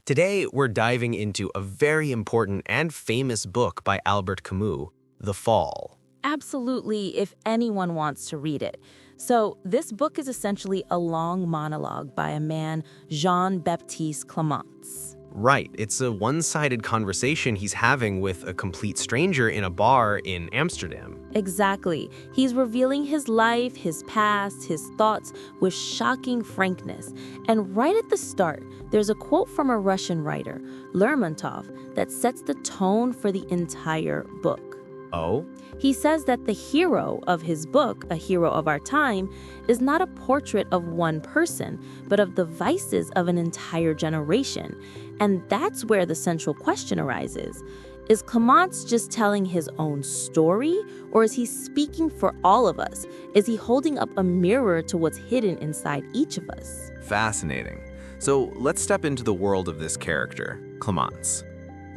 Today, we're diving into a very important and famous book by Albert Camus, The Fall. Absolutely, if anyone wants to read it. So, this book is essentially a long monologue by a man, Jean-Baptiste Clamence. Right, it's a one-sided conversation he's having with a complete stranger in a bar in Amsterdam. Exactly. He's revealing his life, his past, his thoughts with shocking frankness. And right at the start, there's a quote from a Russian writer, Lermontov, that sets the tone for the entire book. Oh? He says that the hero of his book, A Hero of Our Time, is not a portrait of one person, but of the vices of an entire generation. And that's where the central question arises. Is Clamence just telling his own story, or is he speaking for all of us? Is he holding up a mirror to what's hidden inside each of us? Fascinating. So let's step into the world of this character, Clamence.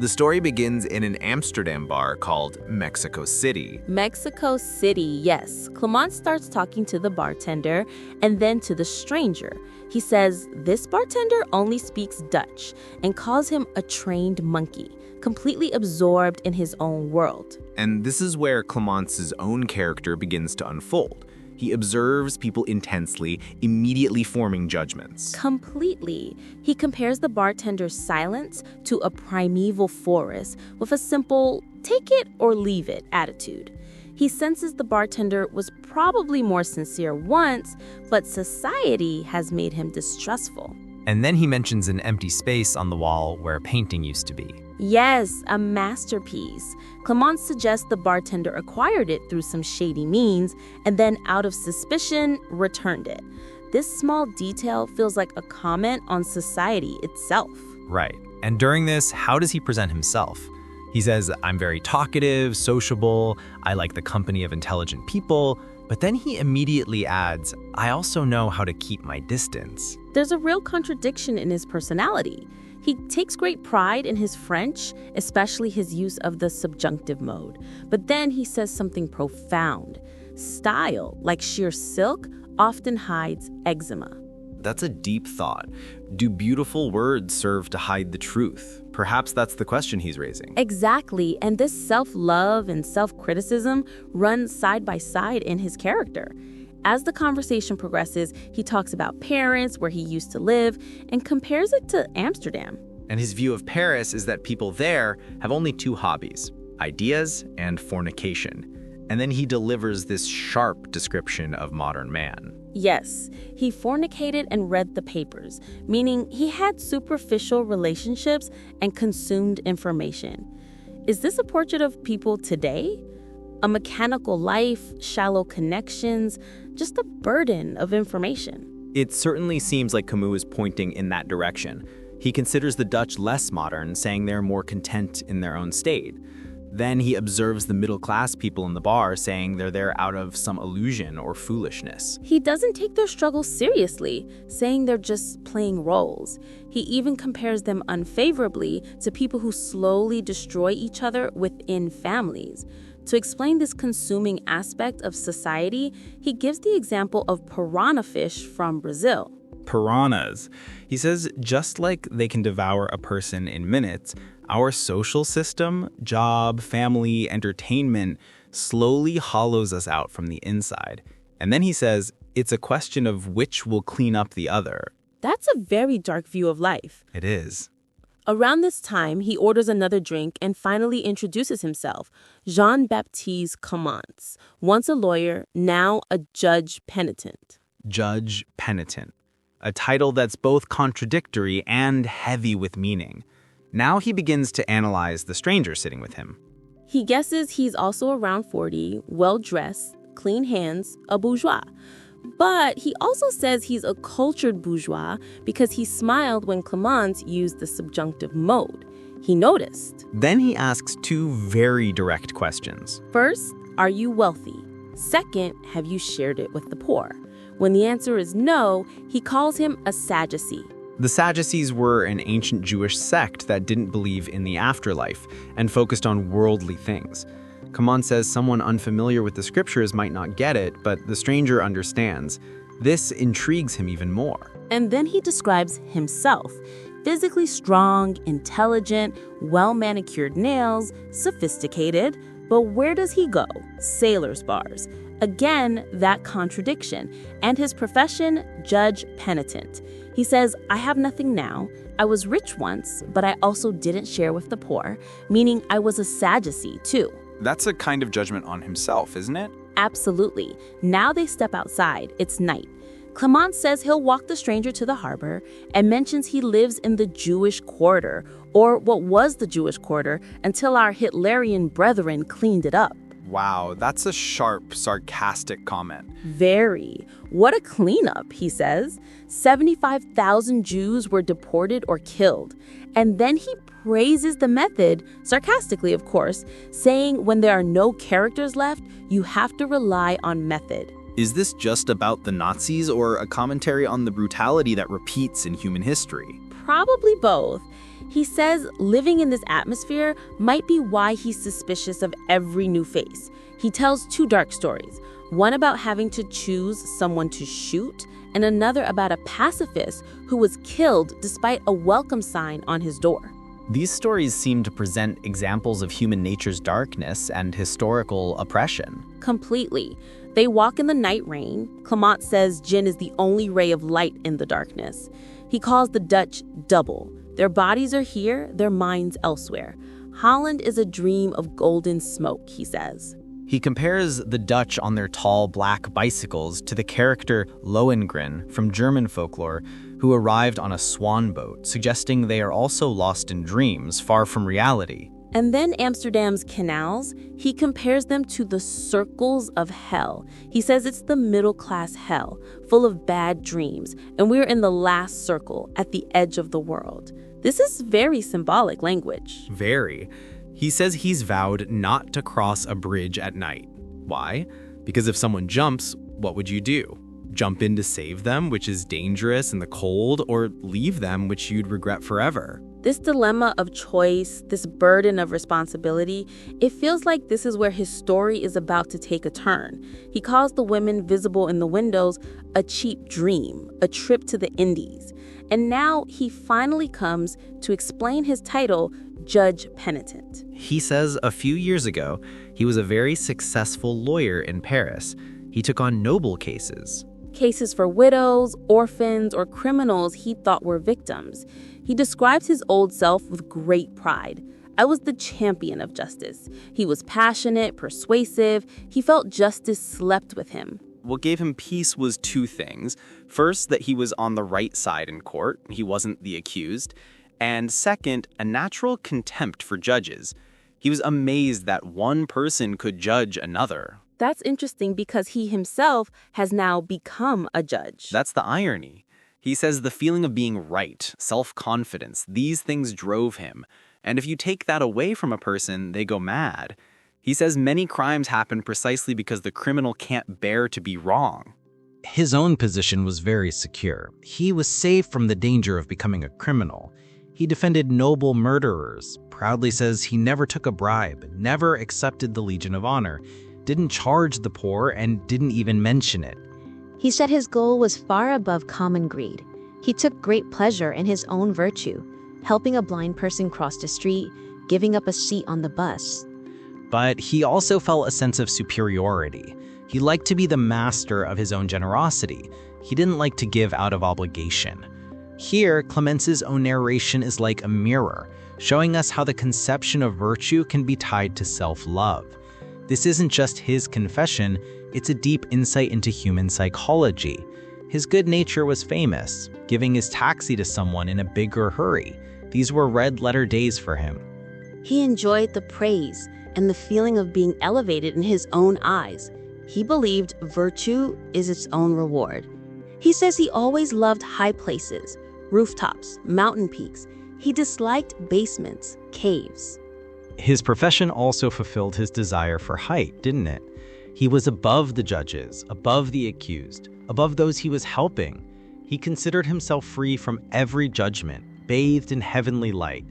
The story begins in an Amsterdam bar called Mexico City. Mexico City, yes. Clamence starts talking to the bartender and then to the stranger. He says this bartender only speaks Dutch and calls him a trained monkey, completely absorbed in his own world. And this is where Clamence's own character begins to unfold. He observes people intensely, immediately forming judgments. Completely. He compares the bartender's silence to a primeval forest with a simple take it or leave it attitude. He senses the bartender was probably more sincere once, but society has made him distrustful. And then he mentions an empty space on the wall where a painting used to be. Yes, a masterpiece. Clamence suggests the bartender acquired it through some shady means and then, out of suspicion, returned it. This small detail feels like a comment on society itself. Right. And during this, how does he present himself? He says, I'm very talkative, sociable, I like the company of intelligent people, but then he immediately adds, I also know how to keep my distance. There's a real contradiction in his personality. He takes great pride in his French, especially his use of the subjunctive mode. But then he says something profound. Style, like sheer silk, often hides eczema. That's a deep thought. Do beautiful words serve to hide the truth? Perhaps that's the question he's raising. Exactly, and this self-love and self-criticism run side by side in his character. As the conversation progresses, he talks about Paris, where he used to live, and compares it to Amsterdam. And his view of Paris is that people there have only two hobbies, ideas and fornication. And then he delivers this sharp description of modern man. Yes, he fornicated and read the papers, meaning he had superficial relationships and consumed information. Is this a portrait of people today? A mechanical life, shallow connections, just a burden of information. It certainly seems like Camus is pointing in that direction. He considers the Dutch less modern, saying they're more content in their own state. Then he observes the middle-class people in the bar, saying they're there out of some illusion or foolishness. He doesn't take their struggles seriously, saying they're just playing roles. He even compares them unfavorably to people who slowly destroy each other within families. To explain this consuming aspect of society, he gives the example of piranha fish from Brazil. Piranhas. He says just like they can devour a person in minutes, our social system, job, family, entertainment slowly hollows us out from the inside. And then he says it's a question of which will clean up the other. That's a very dark view of life. It is. Around this time, he orders another drink and finally introduces himself, Jean-Baptiste Clamence, once a lawyer, now a Judge-Penitent. Judge-Penitent, a title that's both contradictory and heavy with meaning. Now he begins to analyze the stranger sitting with him. He guesses he's also around 40, well-dressed, clean hands, a bourgeois. But he also says he's a cultured bourgeois because he smiled when Clamence used the subjunctive mode. He noticed. Then he asks two very direct questions. First, are you wealthy? Second, have you shared it with the poor? When the answer is no, he calls him a Sadducee. The Sadducees were an ancient Jewish sect that didn't believe in the afterlife and focused on worldly things. Clamence says someone unfamiliar with the scriptures might not get it, but the stranger understands. This intrigues him even more. And then he describes himself. physically strong, intelligent, well-manicured nails, sophisticated. But where does he go? Sailor's bars. Again, that contradiction. And his profession, Judge-Penitent. He says, I have nothing now. I was rich once, but I also didn't share with the poor, meaning I was a Sadducee too. That's a kind of judgment on himself, isn't it? Absolutely. Now they step outside. It's night. Clamence says he'll walk the stranger to the harbor and mentions he lives in the Jewish quarter, or what was the Jewish quarter until our Hitlerian brethren cleaned it up. Wow, that's a sharp, sarcastic comment. Very. What a cleanup, he says. 75,000 Jews were deported or killed. And then he praises the method, sarcastically of course, saying when there are no characters left, you have to rely on method. Is this just about the Nazis or a commentary on the brutality that repeats in human history? Probably both. He says living in this atmosphere might be why he's suspicious of every new face. He tells two dark stories, one about having to choose someone to shoot, and another about a pacifist who was killed despite a welcome sign on his door. These stories seem to present examples of human nature's darkness and historical oppression. Completely. They walk in the night rain. Clamence says gin is the only ray of light in the darkness. He calls the Dutch double. Their bodies are here, their minds elsewhere. Holland is a dream of golden smoke, he says. He compares the Dutch on their tall black bicycles to the character Lohengrin from German folklore, who arrived on a swan boat, suggesting they are also lost in dreams, far from reality. And then Amsterdam's canals, he compares them to the circles of hell. He says it's the middle-class hell, full of bad dreams, and we're in the last circle, at the edge of the world. This is very symbolic language. Very. He says he's vowed not to cross a bridge at night. Why? Because if someone jumps, what would you do? Jump in to save them, which is dangerous in the cold, or leave them, which you'd regret forever? This dilemma of choice, this burden of responsibility, it feels like this is where his story is about to take a turn. He calls the women visible in the windows a cheap dream, a trip to the Indies. And now he finally comes to explain his title, Judge-Penitent. He says a few years ago, he was a very successful lawyer in Paris. He took on noble cases. Cases for widows, orphans, or criminals he thought were victims. He describes his old self with great pride. I was the champion of justice. He was passionate, persuasive. He felt justice slept with him. What gave him peace was two things. First, that he was on the right side in court. He wasn't the accused. And second, a natural contempt for judges. He was amazed that one person could judge another. That's interesting because he himself has now become a judge. That's the irony. He says the feeling of being right, self-confidence, these things drove him. And if you take that away from a person, they go mad. He says many crimes happen precisely because the criminal can't bear to be wrong. His own position was very secure. He was safe from the danger of becoming a criminal. He defended noble murderers, proudly says he never took a bribe, never accepted the Legion of Honor, didn't charge the poor, and didn't even mention it. He said his goal was far above common greed. He took great pleasure in his own virtue, helping a blind person cross the street, giving up a seat on the bus. But he also felt a sense of superiority. He liked to be the master of his own generosity. He didn't like to give out of obligation. Here, Clamence's own narration is like a mirror, showing us how the conception of virtue can be tied to self-love. This isn't just his confession, it's a deep insight into human psychology. His good nature was famous, giving his taxi to someone in a bigger hurry. These were red-letter days for him. He enjoyed the praise and the feeling of being elevated in his own eyes. He believed virtue is its own reward. He says he always loved high places, rooftops, mountain peaks. He disliked basements, caves. His profession also fulfilled his desire for height, didn't it? He was above the judges, above the accused, above those he was helping. He considered himself free from every judgment, bathed in heavenly light.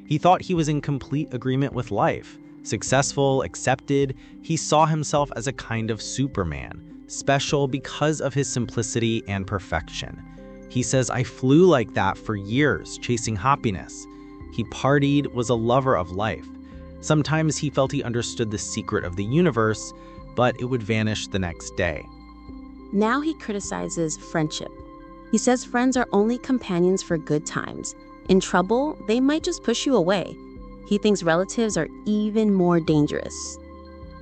He thought he was in complete agreement with life. Successful, accepted, he saw himself as a kind of Superman, special because of his simplicity and perfection. He says, I flew like that for years, chasing happiness. He partied, was a lover of life. Sometimes he felt he understood the secret of the universe, but it would vanish the next day. Now he criticizes friendship. He says friends are only companions for good times. In trouble, they might just push you away. He thinks relatives are even more dangerous.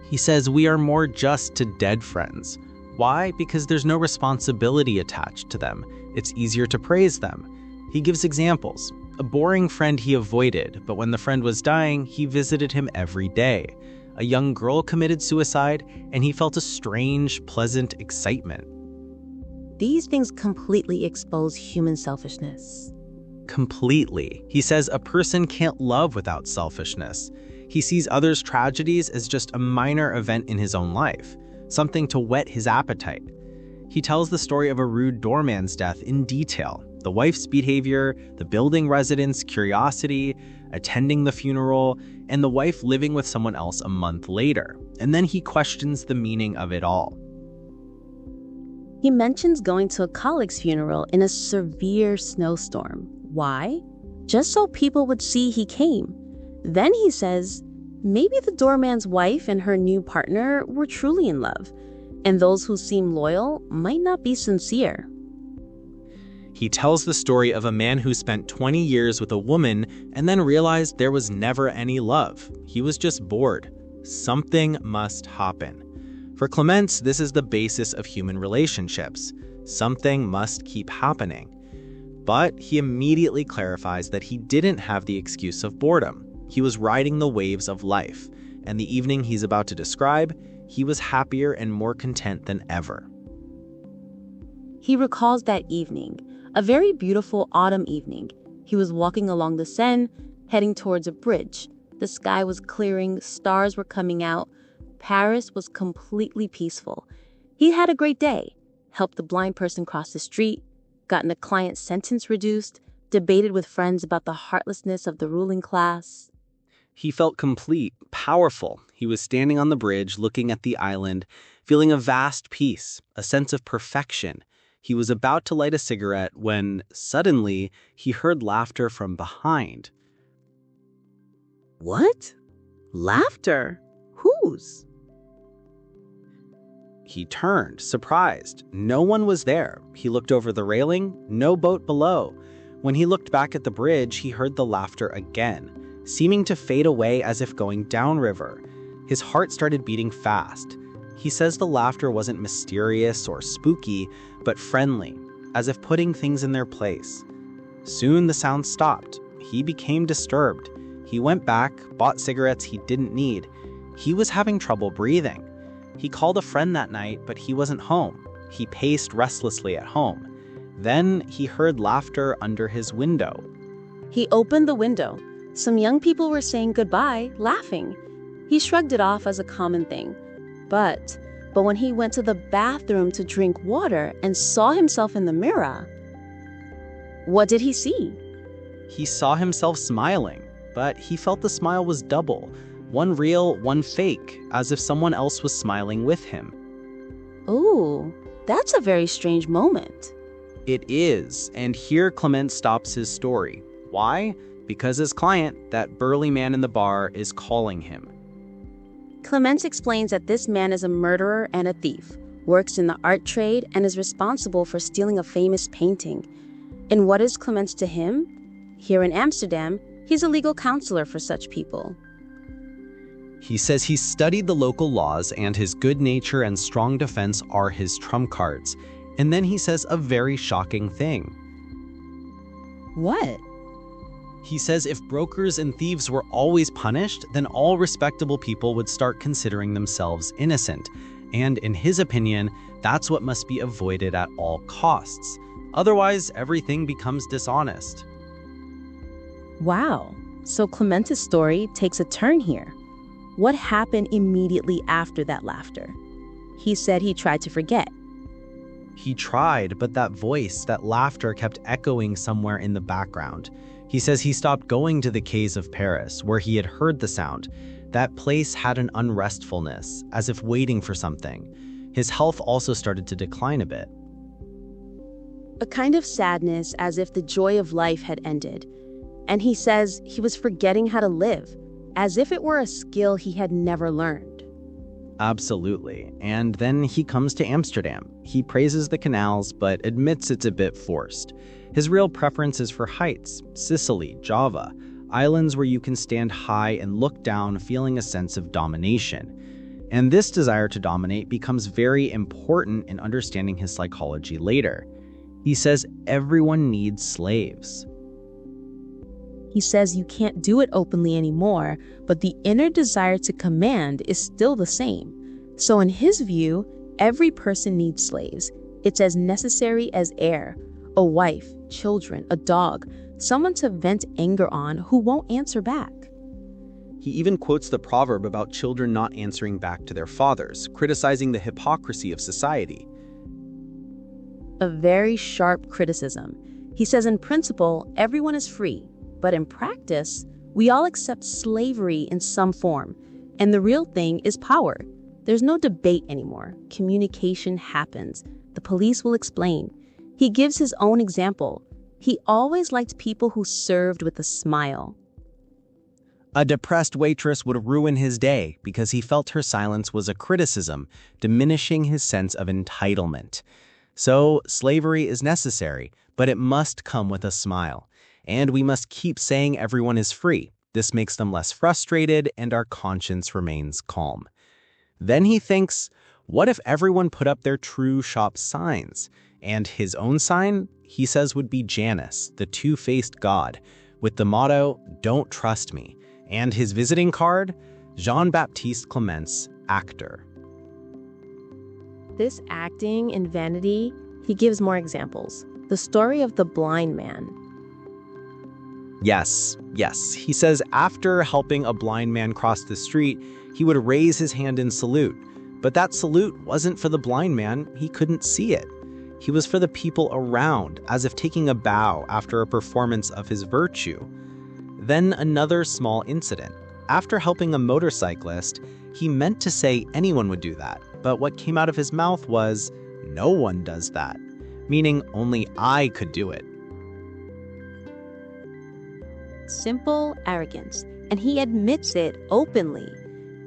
He says we are more just to dead friends. Why? Because there's no responsibility attached to them. It's easier to praise them. He gives examples. A boring friend he avoided, but when the friend was dying, he visited him every day. A young girl committed suicide, and he felt a strange, pleasant excitement. These things completely expose human selfishness. Completely. He says a person can't love without selfishness. He sees others' tragedies as just a minor event in his own life, something to whet his appetite. He tells the story of a rude doorman's death in detail. The wife's behavior, the building residents' curiosity, attending the funeral, and the wife living with someone else a month later. And then he questions the meaning of it all. He mentions going to a colleague's funeral in a severe snowstorm. Why? Just so people would see he came. Then he says, maybe the doorman's wife and her new partner were truly in love, and those who seem loyal might not be sincere. He tells the story of a man who spent 20 years with a woman and then realized there was never any love. He was just bored. Something must happen. For Clamence, this is the basis of human relationships. Something must keep happening. But he immediately clarifies that he didn't have the excuse of boredom. He was riding the waves of life, and the evening he's about to describe, he was happier and more content than ever. He recalls that evening, a very beautiful autumn evening. He was walking along the Seine, heading towards a bridge. The sky was clearing, stars were coming out. Paris was completely peaceful. He had a great day, helped a blind person cross the street, gotten a client's sentence reduced, debated with friends about the heartlessness of the ruling class. He felt complete, powerful. He was standing on the bridge, looking at the island, feeling a vast peace, a sense of perfection. He was about to light a cigarette when, suddenly, he heard laughter from behind. What? Laughter? Whose? He turned, surprised. No one was there. He looked over the railing, no boat below. When he looked back at the bridge, he heard the laughter again, seeming to fade away as if going downriver. His heart started beating fast. He says the laughter wasn't mysterious or spooky, but friendly, as if putting things in their place. Soon the sound stopped. He became disturbed. He went back, bought cigarettes he didn't need. He was having trouble breathing. He called a friend that night, but he wasn't home. He paced restlessly at home. Then he heard laughter under his window. He opened the window. Some young people were saying goodbye, laughing. He shrugged it off as a common thing. But when he went to the bathroom to drink water and saw himself in the mirror, what did he see? He saw himself smiling, but he felt the smile was double. One real, one fake, as if someone else was smiling with him. Ooh, that's a very strange moment. It is, and here Clamence stops his story. Why? Because his client, that burly man in the bar, is calling him. Clamence explains that this man is a murderer and a thief, works in the art trade, and is responsible for stealing a famous painting. And what is Clamence to him? Here in Amsterdam, he's a legal counselor for such people. He says he studied the local laws and his good nature and strong defense are his trump cards. And then he says a very shocking thing. What? He says if brokers and thieves were always punished, then all respectable people would start considering themselves innocent. And in his opinion, that's what must be avoided at all costs. Otherwise, everything becomes dishonest. Wow. So Clamence's story takes a turn here. What happened immediately after that laughter? He said he tried to forget. He tried, but that voice, that laughter kept echoing somewhere in the background. He says he stopped going to the quays of Paris, where he had heard the sound. That place had an unrestfulness, as if waiting for something. His health also started to decline a bit. a kind of sadness as if the joy of life had ended. And he says he was forgetting how to live, as if it were a skill he had never learned. Absolutely. And then he comes to Amsterdam. He praises the canals, but admits it's a bit forced. His real preference is for heights, Sicily, Java, islands where you can stand high and look down, feeling a sense of domination. And this desire to dominate becomes very important in understanding his psychology later. He says everyone needs slaves. He says you can't do it openly anymore, but the inner desire to command is still the same. So in his view, every person needs slaves. It's as necessary as air, a wife, children, a dog, someone to vent anger on who won't answer back. He even quotes the proverb about children not answering back to their fathers, criticizing the hypocrisy of society. A very sharp criticism. He says in principle, everyone is free, but in practice, we all accept slavery in some form, and the real thing is power. There's no debate anymore. Communication happens. The police will explain. He gives his own example. He always liked people who served with a smile. A depressed waitress would ruin his day because he felt her silence was a criticism, diminishing his sense of entitlement. So, slavery is necessary, but it must come with a smile. And we must keep saying everyone is free. This makes them less frustrated and our conscience remains calm. Then he thinks, what if everyone put up their true shop signs? And his own sign, he says, would be Janus, the two-faced god, with the motto, "Don't trust me." And his visiting card, Jean-Baptiste Clamence, actor. This acting in vanity, he gives more examples. The story of the blind man. Yes. He says after helping a blind man cross the street, he would raise his hand in salute. But that salute wasn't for the blind man. He couldn't see it. He was for the people around, as if taking a bow after a performance of his virtue. Then another small incident. After helping a motorcyclist, he meant to say anyone would do that. But what came out of his mouth was, no one does that, meaning only I could do it. Simple arrogance, and he admits it openly.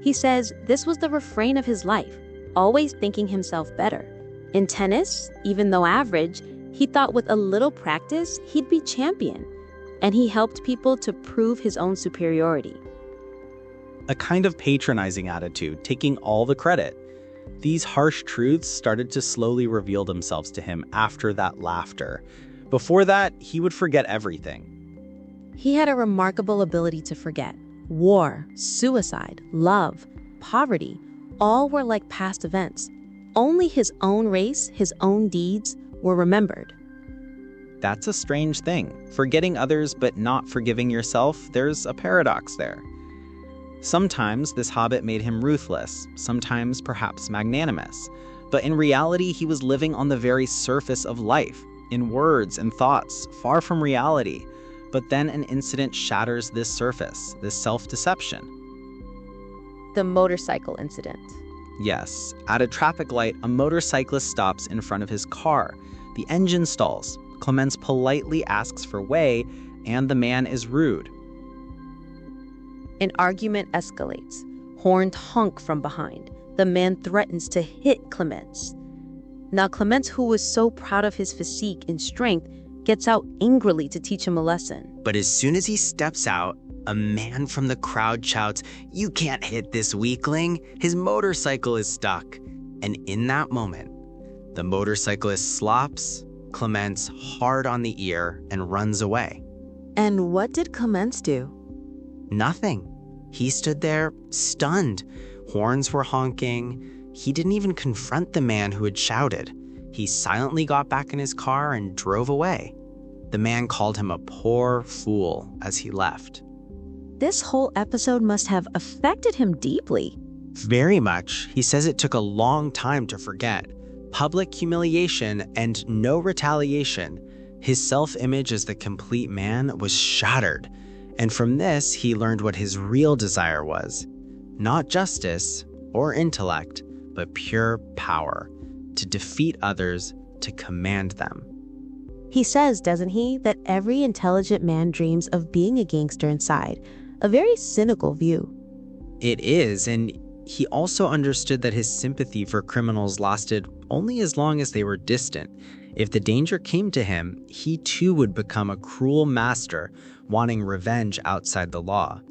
He says this was the refrain of his life, always thinking himself better. In tennis, even though average, he thought with a little practice, he'd be champion. And he helped people to prove his own superiority. A kind of patronizing attitude, taking all the credit. These harsh truths started to slowly reveal themselves to him after that laughter. Before that, he would forget everything. He had a remarkable ability to forget. War, suicide, love, poverty, all were like past events. Only his own race, his own deeds, were remembered. That's a strange thing. Forgetting others but not forgiving yourself, there's a paradox there. Sometimes this habit made him ruthless, sometimes perhaps magnanimous. But in reality, he was living on the very surface of life, in words and thoughts, far from reality. But then an incident shatters this surface, this self-deception. The motorcycle incident. Yes, at a traffic light, a motorcyclist stops in front of his car. The engine stalls. Clamence politely asks for way, and the man is rude. An argument escalates. Horns honk from behind. The man threatens to hit Clamence. Now Clamence, who was so proud of his physique and strength, gets out angrily to teach him a lesson. But as soon as he steps out, a man from the crowd shouts, "You can't hit this weakling. His motorcycle is stuck." And in that moment, the motorcyclist slaps Clamence hard on the ear and runs away. And what did Clamence do? Nothing. He stood there, stunned. Horns were honking. He didn't even confront the man who had shouted. He silently got back in his car and drove away. The man called him a poor fool as he left. This whole episode must have affected him deeply. Very much. He says it took a long time to forget. Public humiliation and no retaliation. His self-image as the complete man was shattered. And from this, he learned what his real desire was. Not justice or intellect, but pure power. To defeat others, to command them. He says, doesn't he, that every intelligent man dreams of being a gangster inside. A very cynical view. It is, and he also understood that his sympathy for criminals lasted only as long as they were distant. If the danger came to him, he too would become a cruel master, wanting revenge outside the law.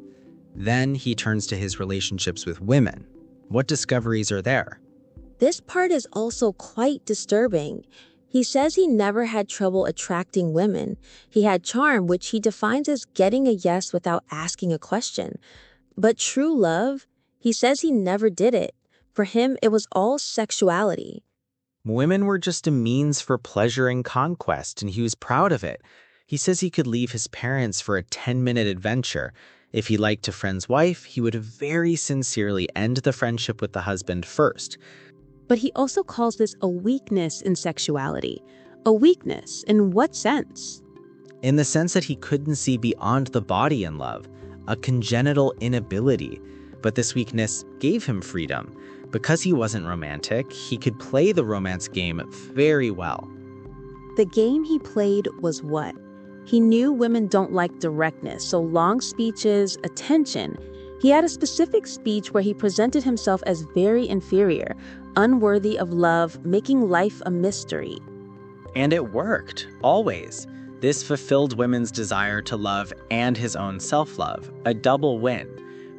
Then he turns to his relationships with women. What discoveries are there? This part is also quite disturbing. He says he never had trouble attracting women. He had charm, which he defines as getting a yes without asking a question. But true love, he says he never did it. For him, it was all sexuality. Women were just a means for pleasure and conquest, and he was proud of it. He says he could leave his parents for a 10-minute adventure. If he liked a friend's wife, he would very sincerely end the friendship with the husband first. But he also calls this a weakness in sexuality. A weakness in what sense? In the sense that he couldn't see beyond the body in love, a congenital inability. But this weakness gave him freedom. Because he wasn't romantic, he could play the romance game very well. The game he played was what? He knew women don't like directness, so long speeches, attention. He had a specific speech where he presented himself as very inferior, unworthy of love, making life a mystery. And it worked, always. This fulfilled women's desire to love and his own self-love, a double win.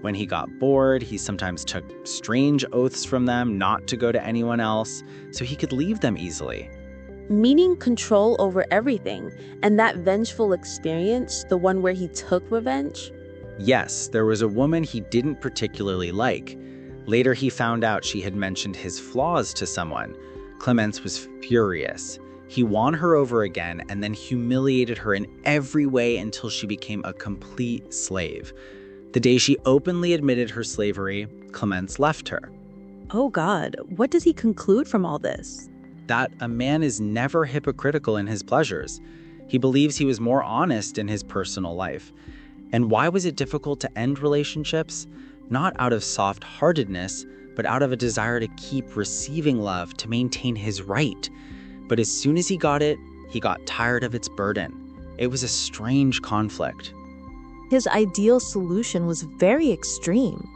When he got bored, he sometimes took strange oaths from them not to go to anyone else, so he could leave them easily. Meaning control over everything, and that vengeful experience, the one where he took revenge? Yes, there was a woman he didn't particularly like. Later he found out she had mentioned his flaws to someone. Clamence was furious. He won her over again and then humiliated her in every way until she became a complete slave. The day she openly admitted her slavery, Clamence left her. Oh God, what does he conclude from all this? That a man is never hypocritical in his pleasures. He believes he was more honest in his personal life. And why was it difficult to end relationships? Not out of soft-heartedness, but out of a desire to keep receiving love to maintain his right. But as soon as he got it, he got tired of its burden. It was a strange conflict. His ideal solution was very extreme.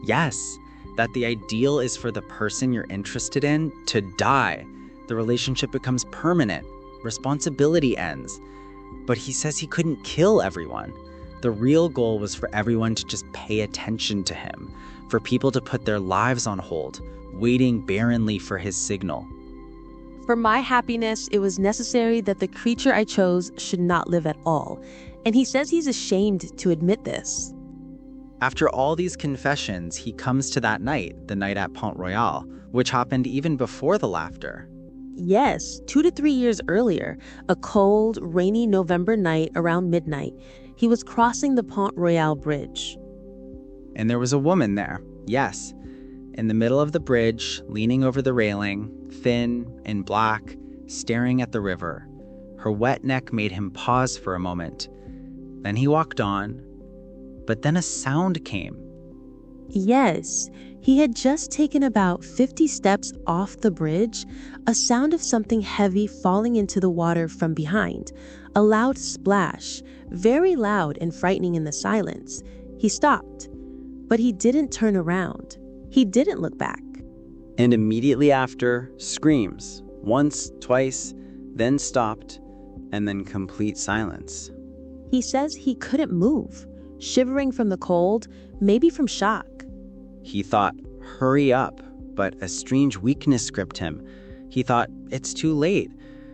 Yes, that the ideal is for the person you're interested in to die. The relationship becomes permanent. Responsibility ends. But he says he couldn't kill everyone. The real goal was for everyone to just pay attention to him, for people to put their lives on hold, waiting barrenly for his signal. For my happiness, it was necessary that the creature I chose should not live at all. And he says he's ashamed to admit this. After all these confessions, he comes to that night, the night at Pont Royal, which happened even before the laughter. Yes, 2 to 3 years earlier, a cold, rainy November night around midnight, he was crossing the Pont Royal bridge. And there was a woman there, yes, in the middle of the bridge, leaning over the railing, thin and black, staring at the river. Her wet neck made him pause for a moment. Then he walked on, but then a sound came. Yes, he had just taken about 50 steps off the bridge, a sound of something heavy falling into the water from behind, a loud splash, very loud and frightening in the silence. He stopped, but he didn't turn around. He didn't look back. And immediately after, screams, once, twice, then stopped, and then complete silence. He says he couldn't move, shivering from the cold, maybe from shock. He thought, hurry up, but a strange weakness gripped him. He thought, it's too late.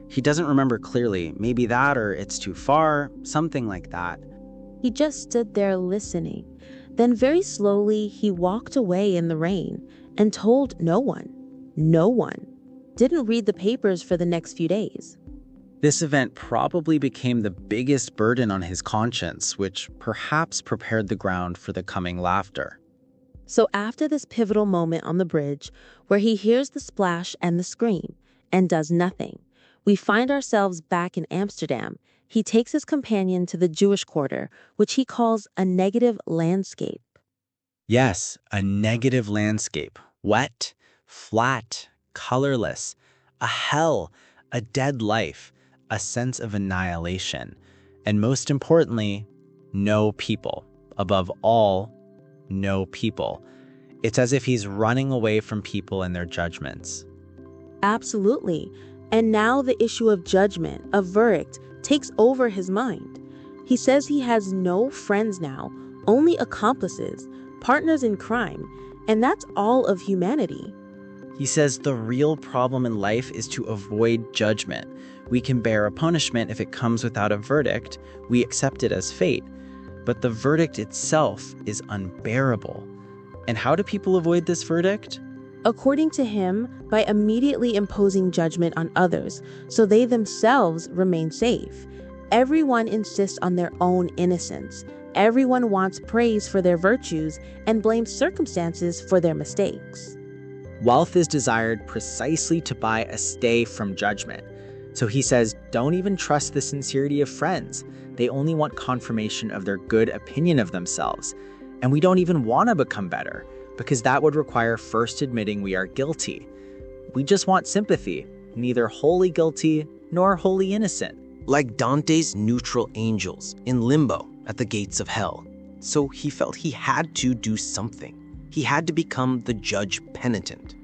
He doesn't remember clearly, maybe that or it's too far, something like that. He just stood there listening. Then very slowly, he walked away in the rain and told no one. No one. Didn't read the papers for the next few days. This event probably became the biggest burden on his conscience, which perhaps prepared the ground for the coming laughter. So after this pivotal moment on the bridge, where he hears the splash and the scream, and does nothing, we find ourselves back in Amsterdam. He takes his companion to the Jewish quarter, which he calls a negative landscape. Yes, a negative landscape. Wet, flat, colorless. A hell, a dead life. a sense of annihilation, and most importantly, no people. Above all, no people. It's as if he's running away from people and their judgments. Absolutely. And now the issue of judgment, of verdict, takes over his mind. He says he has no friends now, only accomplices, partners in crime, and that's all of humanity. He says the real problem in life is to avoid judgment. We can bear a punishment if it comes without a verdict. We accept it as fate. But the verdict itself is unbearable. And how do people avoid this verdict? According to him, by immediately imposing judgment on others, so they themselves remain safe. Everyone insists on their own innocence. Everyone wants praise for their virtues and blames circumstances for their mistakes. Wealth is desired precisely to buy a stay from judgment. So he says, don't even trust the sincerity of friends. They only want confirmation of their good opinion of themselves. And we don't even want to become better, because that would require first admitting we are guilty. We just want sympathy, neither wholly guilty nor wholly innocent. Like Dante's neutral angels in limbo at the gates of hell. So he felt he had to do something. He had to become the Judge-Penitent.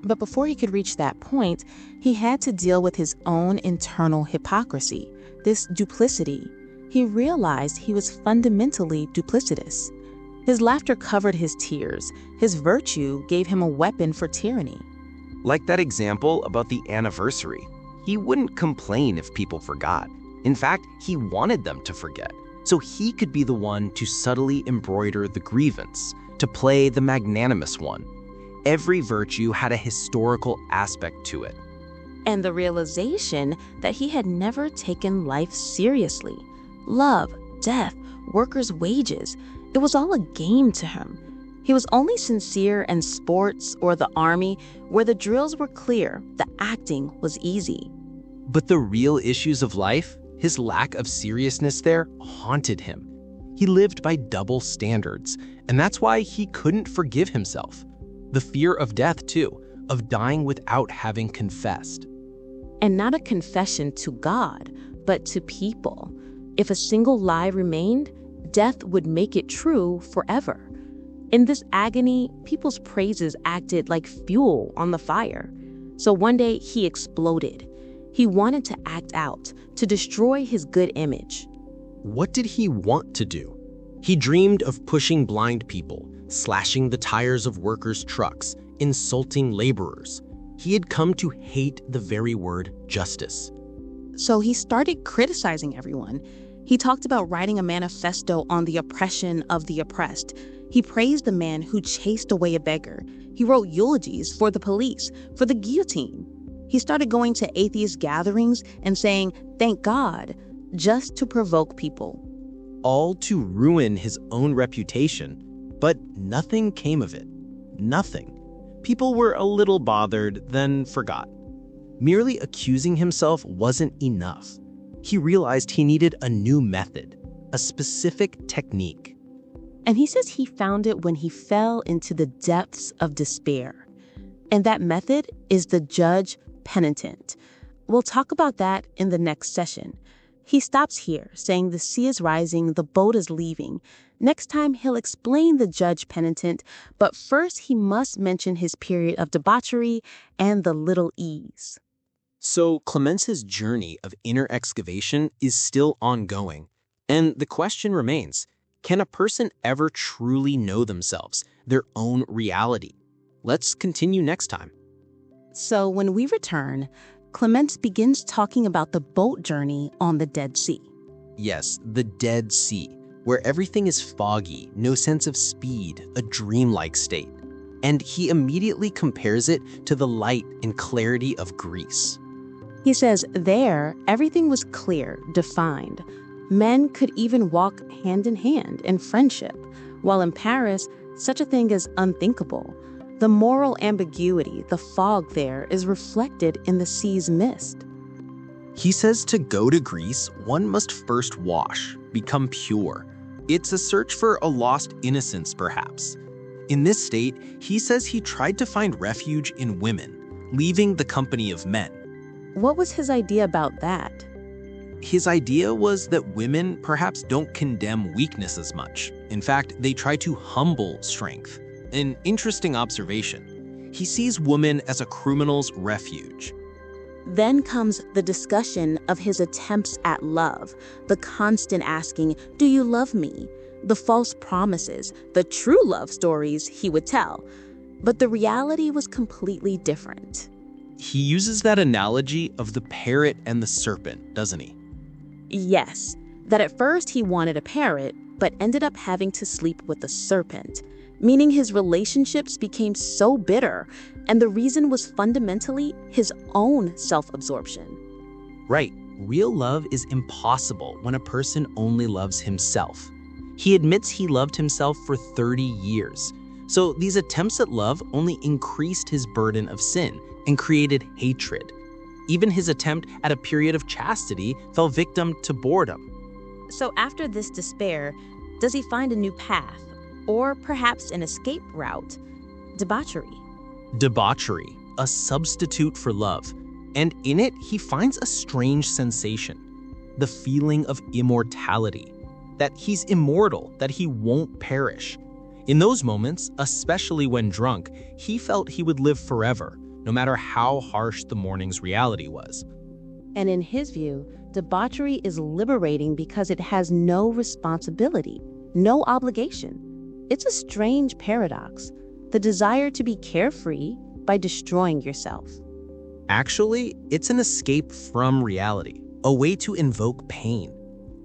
But before he could reach that point, he had to deal with his own internal hypocrisy, this duplicity. He realized he was fundamentally duplicitous. His laughter covered his tears. His virtue gave him a weapon for tyranny. Like that example about the anniversary. He wouldn't complain if people forgot. In fact, he wanted them to forget, so he could be the one to subtly embroider the grievance, to play the magnanimous one. Every virtue had a historical aspect to it. And the realization that he had never taken life seriously. Love, death, workers' wages, it was all a game to him. He was only sincere in sports or the army, where the drills were clear, the acting was easy. But the real issues of life, his lack of seriousness there, haunted him. He lived by double standards, and that's why he couldn't forgive himself. The fear of death, too, of dying without having confessed. And not a confession to God, but to people. If a single lie remained, death would make it true forever. In this agony, people's praises acted like fuel on the fire. So one day he exploded. He wanted to act out, to destroy his good image. What did he want to do? He dreamed of pushing blind people, slashing the tires of workers' trucks, insulting laborers. He had come to hate the very word justice. So he started criticizing everyone. He talked about writing a manifesto on the oppression of the oppressed. He praised the man who chased away a beggar. He wrote eulogies for the police, for the guillotine. He started going to atheist gatherings and saying, "Thank God," just to provoke people. All to ruin his own reputation, but nothing came of it. Nothing. People were a little bothered, then forgot. Merely accusing himself wasn't enough. He realized he needed a new method, a specific technique. And he says he found it when he fell into the depths of despair. And that method is the Judge-Penitent. We'll talk about that in the next session. He stops here, saying the sea is rising, the boat is leaving. Next time, he'll explain the Judge-Penitent, but first he must mention his period of debauchery and the little ease. So Clamence's journey of inner excavation is still ongoing. And the question remains, can a person ever truly know themselves, their own reality? Let's continue next time. So when we return, Clamence begins talking about the boat journey on the Dead Sea. Yes, the Dead Sea, where everything is foggy, no sense of speed, a dreamlike state. And he immediately compares it to the light and clarity of Greece. He says there, everything was clear, defined. Men could even walk hand in hand in friendship, while in Paris, such a thing is unthinkable. The moral ambiguity, the fog there, is reflected in the sea's mist. He says to go to Greece, one must first wash, become pure. It's a search for a lost innocence, perhaps. In this state, he says he tried to find refuge in women, leaving the company of men. What was his idea about that? His idea was that women perhaps don't condemn weakness as much. In fact, they try to humble strength. An interesting observation. He sees women as a criminal's refuge. Then comes the discussion of his attempts at love, the constant asking, "Do you love me?" The false promises, the true love stories he would tell. But the reality was completely different. He uses that analogy of the parrot and the serpent, doesn't he? Yes, that at first he wanted a parrot, but ended up having to sleep with a serpent, meaning his relationships became so bitter, and the reason was fundamentally his own self-absorption. Right. Real love is impossible when a person only loves himself. He admits he loved himself for 30 years. So these attempts at love only increased his burden of sin and created hatred. Even his attempt at a period of chastity fell victim to boredom. So after this despair, does he find a new path? Or perhaps an escape route? Debauchery. Debauchery, a substitute for love. And in it, he finds a strange sensation. The feeling of immortality. That he's immortal, that he won't perish. In those moments, especially when drunk, he felt he would live forever, no matter how harsh the morning's reality was. And in his view, debauchery is liberating because it has no responsibility, no obligation. It's a strange paradox, the desire to be carefree by destroying yourself. Actually, it's an escape from reality, a way to invoke pain.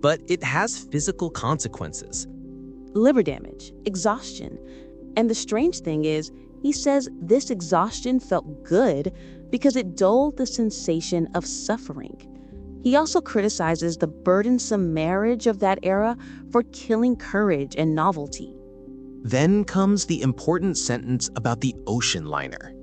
But it has physical consequences. Liver damage, exhaustion. And the strange thing is, he says this exhaustion felt good because it dulled the sensation of suffering. He also criticizes the burdensome marriage of that era for killing courage and novelty. Then comes the important sentence about the ocean liner.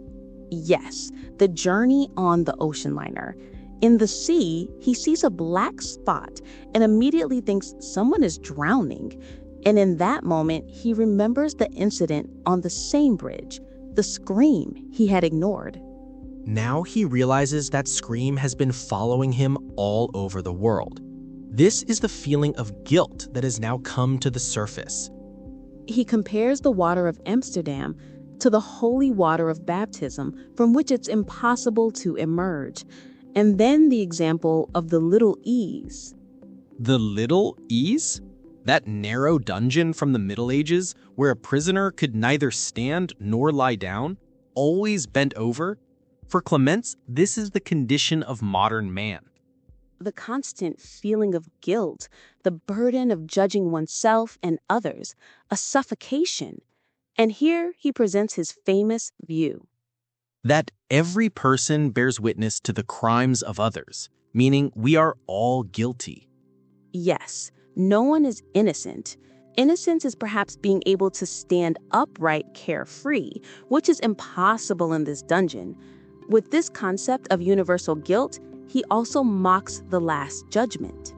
Yes, the journey on the ocean liner. In the sea, he sees a black spot and immediately thinks someone is drowning. And in that moment, he remembers the incident on the same bridge, the scream he had ignored. Now he realizes that scream has been following him all over the world. This is the feeling of guilt that has now come to the surface. He compares the water of Amsterdam to the holy water of baptism, from which it's impossible to emerge. And then the example of the Little Ease. The Little Ease? That narrow dungeon from the Middle Ages where a prisoner could neither stand nor lie down, always bent over? For Clamence, this is the condition of modern man. The constant feeling of guilt, the burden of judging oneself and others, a suffocation. And here he presents his famous view. That every person bears witness to the crimes of others, meaning we are all guilty. Yes, no one is innocent. Innocence is perhaps being able to stand upright carefree, which is impossible in this dungeon. With this concept of universal guilt, he also mocks the Last Judgment.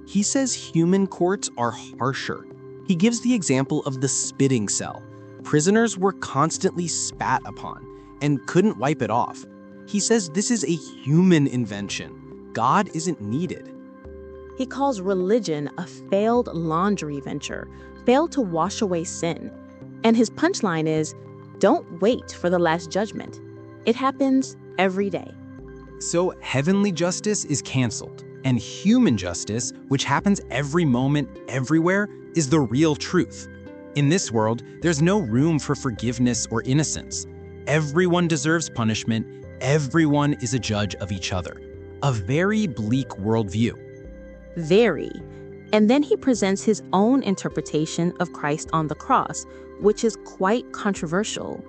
He says human courts are harsher. He gives the example of the spitting cell. Prisoners were constantly spat upon and couldn't wipe it off. He says this is a human invention. God isn't needed. He calls religion a failed laundry venture, failed to wash away sin. And his punchline is, don't wait for the Last Judgment. It happens every day. So heavenly justice is canceled, and human justice, which happens every moment, everywhere, is the real truth. In this world, there's no room for forgiveness or innocence. Everyone deserves punishment. Everyone is a judge of each other. A very bleak worldview. Very. And then he presents his own interpretation of Christ on the cross, which is quite controversial.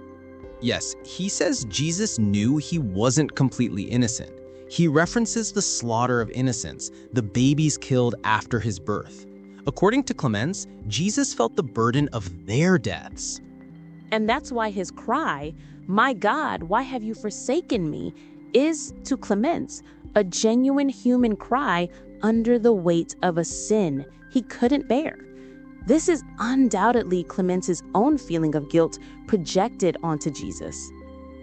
Yes, he says Jesus knew he wasn't completely innocent. He references the slaughter of innocents, the babies killed after his birth. According to Clamence, Jesus felt the burden of their deaths. And that's why his cry, "My God, why have you forsaken me?" is, to Clamence, a genuine human cry under the weight of a sin he couldn't bear. This is undoubtedly Clamence's own feeling of guilt projected onto Jesus.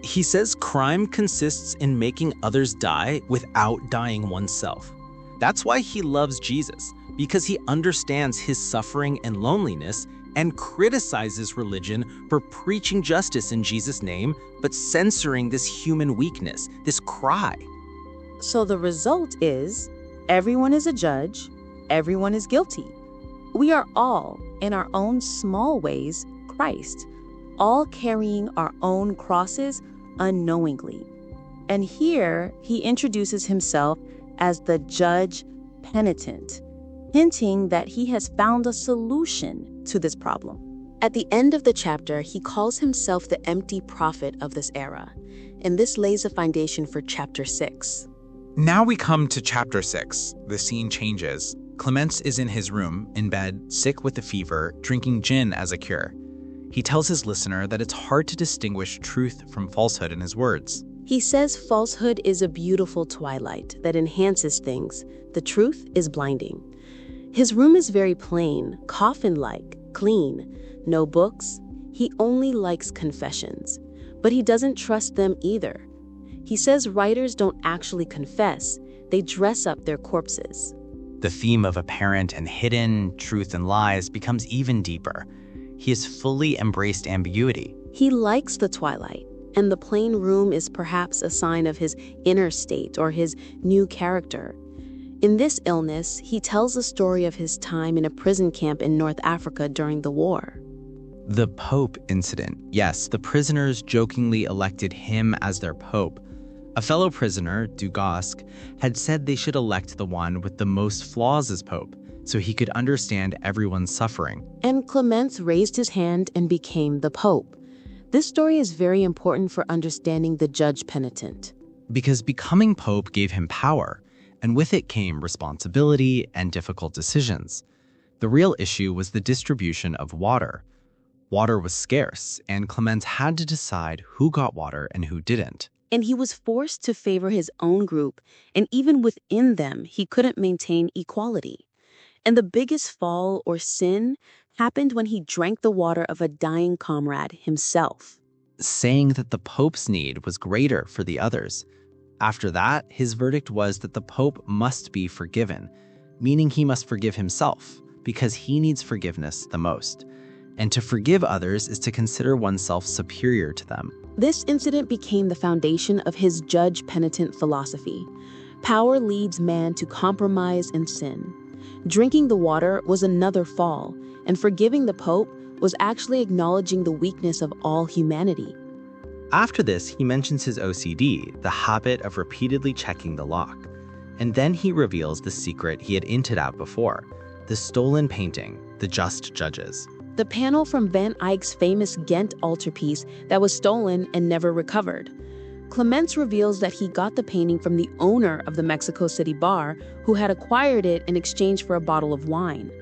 He says crime consists in making others die without dying oneself. That's why he loves Jesus, because he understands his suffering and loneliness and criticizes religion for preaching justice in Jesus' name, but censoring this human weakness, this cry. So the result is, everyone is a judge, everyone is guilty. We are all, in our own small ways, Christ, all carrying our own crosses unknowingly. And here he introduces himself as the Judge-Penitent, hinting that he has found a solution to this problem. At the end of the chapter, he calls himself the empty prophet of this era, and this lays a foundation for chapter 6. Now we come to chapter 6. The scene changes. Clamence is in his room, in bed, sick with a fever, drinking gin as a cure. He tells his listener that it's hard to distinguish truth from falsehood in his words. He says falsehood is a beautiful twilight that enhances things. The truth is blinding. His room is very plain, coffin-like, clean. No books. He only likes confessions. But he doesn't trust them either. He says writers don't actually confess. They dress up their corpses. The theme of apparent and hidden, truth and lies becomes even deeper. He has fully embraced ambiguity. He likes the twilight, and the plain room is perhaps a sign of his inner state or his new character. In this illness, he tells the story of his time in a prison camp in North Africa during the war. The Pope incident. Yes, the prisoners jokingly elected him as their Pope. A fellow prisoner, Dugasque, had said they should elect the one with the most flaws as Pope, so he could understand everyone's suffering. And Clamence raised his hand and became the Pope. This story is very important for understanding the Judge-Penitent. Because becoming Pope gave him power, and with it came responsibility and difficult decisions. The real issue was the distribution of water. Water was scarce, and Clamence had to decide who got water and who didn't. And he was forced to favor his own group, and even within them, he couldn't maintain equality. And the biggest fall or sin happened when he drank the water of a dying comrade himself, saying that the Pope's need was greater for the others. After that, his verdict was that the Pope must be forgiven, meaning he must forgive himself, because he needs forgiveness the most. And to forgive others is to consider oneself superior to them. This incident became the foundation of his Judge-Penitent philosophy. Power leads man to compromise and sin. Drinking the water was another fall, and forgiving the Pope was actually acknowledging the weakness of all humanity. After this, he mentions his OCD, the habit of repeatedly checking the lock. And then he reveals the secret he had hinted at before, the stolen painting, The Just Judges. The panel from Van Eyck's famous Ghent altarpiece that was stolen and never recovered. Clamence reveals that he got the painting from the owner of the Mexico City bar, who had acquired it in exchange for a bottle of wine.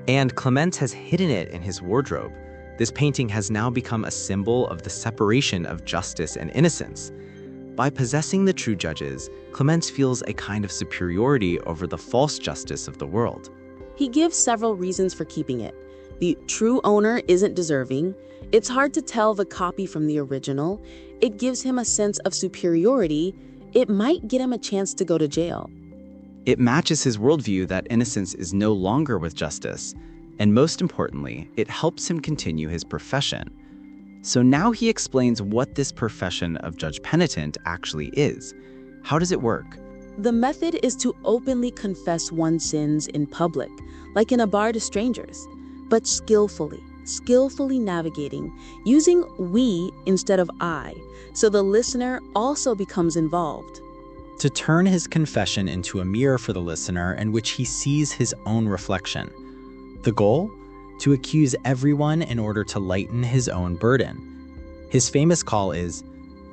And Clamence has hidden it in his wardrobe. This painting has now become a symbol of the separation of justice and innocence. By possessing the true judges, Clamence feels a kind of superiority over the false justice of the world. He gives several reasons for keeping it. The true owner isn't deserving. It's hard to tell the copy from the original. It gives him a sense of superiority. It might get him a chance to go to jail. It matches his worldview that innocence is no longer with justice. And most importantly, it helps him continue his profession. So now he explains what this profession of Judge-Penitent actually is. How does it work? The method is to openly confess one's sins in public, like in a bar to strangers, but skillfully navigating, using we instead of I, so the listener also becomes involved. To turn his confession into a mirror for the listener in which he sees his own reflection. The goal? To accuse everyone in order to lighten his own burden. His famous call is,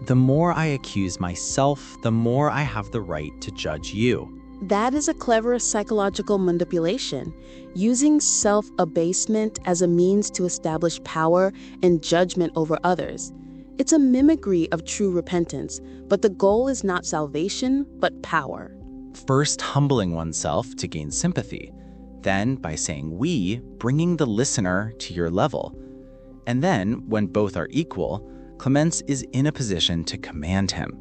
"The more I accuse myself, the more I have the right to judge you." That is a clever psychological manipulation, using self-abasement as a means to establish power and judgment over others. It's a mimicry of true repentance, but the goal is not salvation, but power. First, humbling oneself to gain sympathy. Then, by saying we, bringing the listener to your level. And then, when both are equal, Clamence is in a position to command him.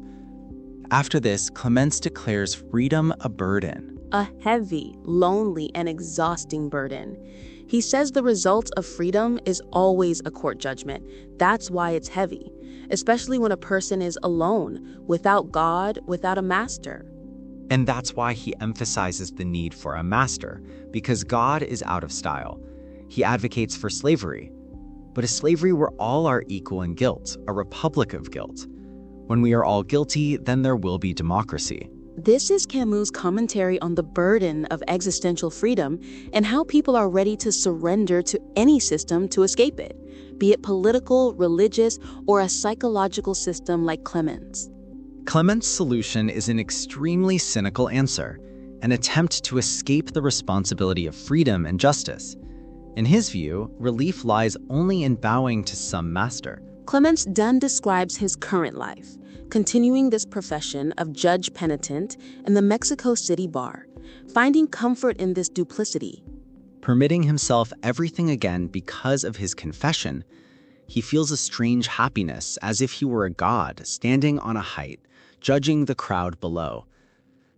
After this, Clamence declares freedom a burden. a heavy, lonely, and exhausting burden. He says the result of freedom is always a court judgment. That's why it's heavy, especially when a person is alone, without God, without a master. And that's why he emphasizes the need for a master, because God is out of style. He advocates for slavery. But a slavery where all are equal in guilt, a republic of guilt. When we are all guilty, then there will be democracy. This is Camus' commentary on the burden of existential freedom and how people are ready to surrender to any system to escape it, be it political, religious, or a psychological system like Clamence. Clamence's solution is an extremely cynical answer, an attempt to escape the responsibility of freedom and justice. In his view, relief lies only in bowing to some master. Clamence then describes his current life, continuing this profession of Judge-Penitent in the Mexico City bar, finding comfort in this duplicity. Permitting himself everything again because of his confession, he feels a strange happiness as if he were a god standing on a height, judging the crowd below.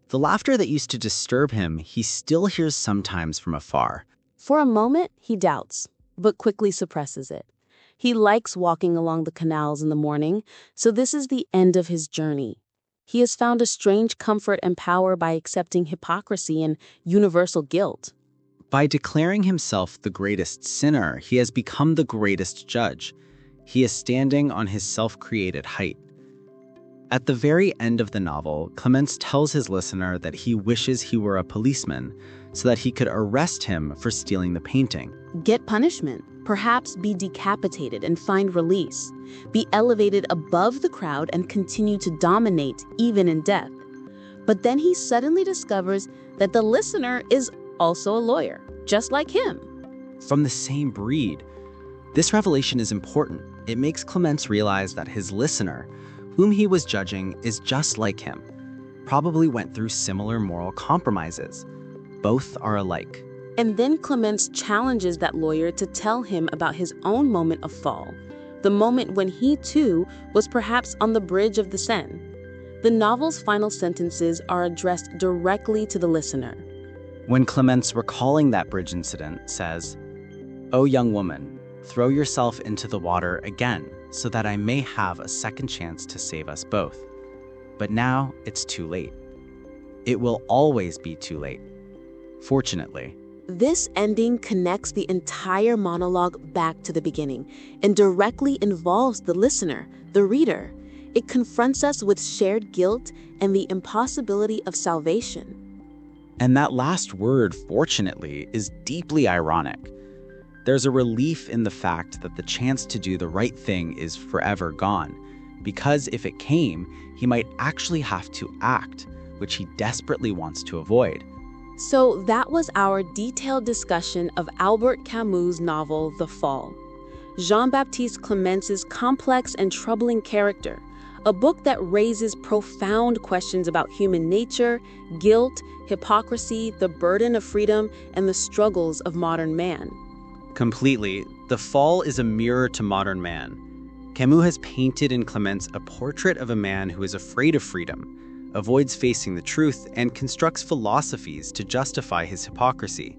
The laughter that used to disturb him, he still hears sometimes from afar. For a moment, he doubts, but quickly suppresses it. He likes walking along the canals in the morning, so this is the end of his journey. He has found a strange comfort and power by accepting hypocrisy and universal guilt. By declaring himself the greatest sinner, he has become the greatest judge. He is standing on his self-created height. At the very end of the novel, Clamence tells his listener that he wishes he were a policeman so that he could arrest him for stealing the painting. Get punishment, perhaps be decapitated and find release, be elevated above the crowd and continue to dominate even in death. But then he suddenly discovers that the listener is also a lawyer, just like him. From the same breed. This revelation is important. It makes Clamence realize that his listener, whom he was judging, is just like him, probably went through similar moral compromises. Both are alike. And then Clamence challenges that lawyer to tell him about his own moment of fall, the moment when he too was perhaps on the bridge of the Seine. The novel's final sentences are addressed directly to the listener. When Clamence, recalling that bridge incident, says, "O young woman, throw yourself into the water again, so that I may have a second chance to save us both. But now it's too late. It will always be too late. Fortunately." This ending connects the entire monologue back to the beginning and directly involves the listener, the reader. It confronts us with shared guilt and the impossibility of salvation. And that last word, fortunately, is deeply ironic. There's a relief in the fact that the chance to do the right thing is forever gone, because if it came, he might actually have to act, which he desperately wants to avoid. So that was our detailed discussion of Albert Camus' novel, The Fall. Jean-Baptiste Clamence's complex and troubling character, a book that raises profound questions about human nature, guilt, hypocrisy, the burden of freedom, and the struggles of modern man. Completely, The Fall is a mirror to modern man. Camus has painted in Clamence a portrait of a man who is afraid of freedom, avoids facing the truth, and constructs philosophies to justify his hypocrisy.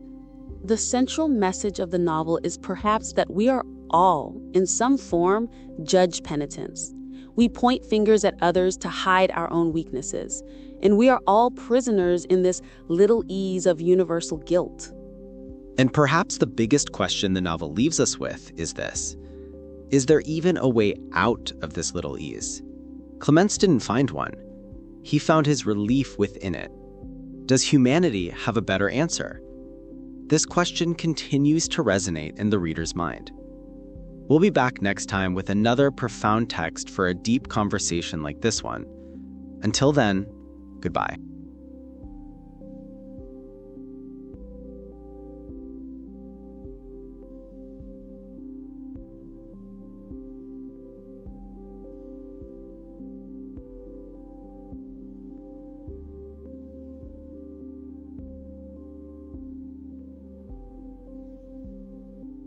The central message of the novel is perhaps that we are all, in some form, judge-penitents. We point fingers at others to hide our own weaknesses, and we are all prisoners in this little ease of universal guilt. And perhaps the biggest question the novel leaves us with is this: is there even a way out of this little ease? Clamence didn't find one. He found his relief within it. Does humanity have a better answer? This question continues to resonate in the reader's mind. We'll be back next time with another profound text for a deep conversation like this one. Until then, goodbye.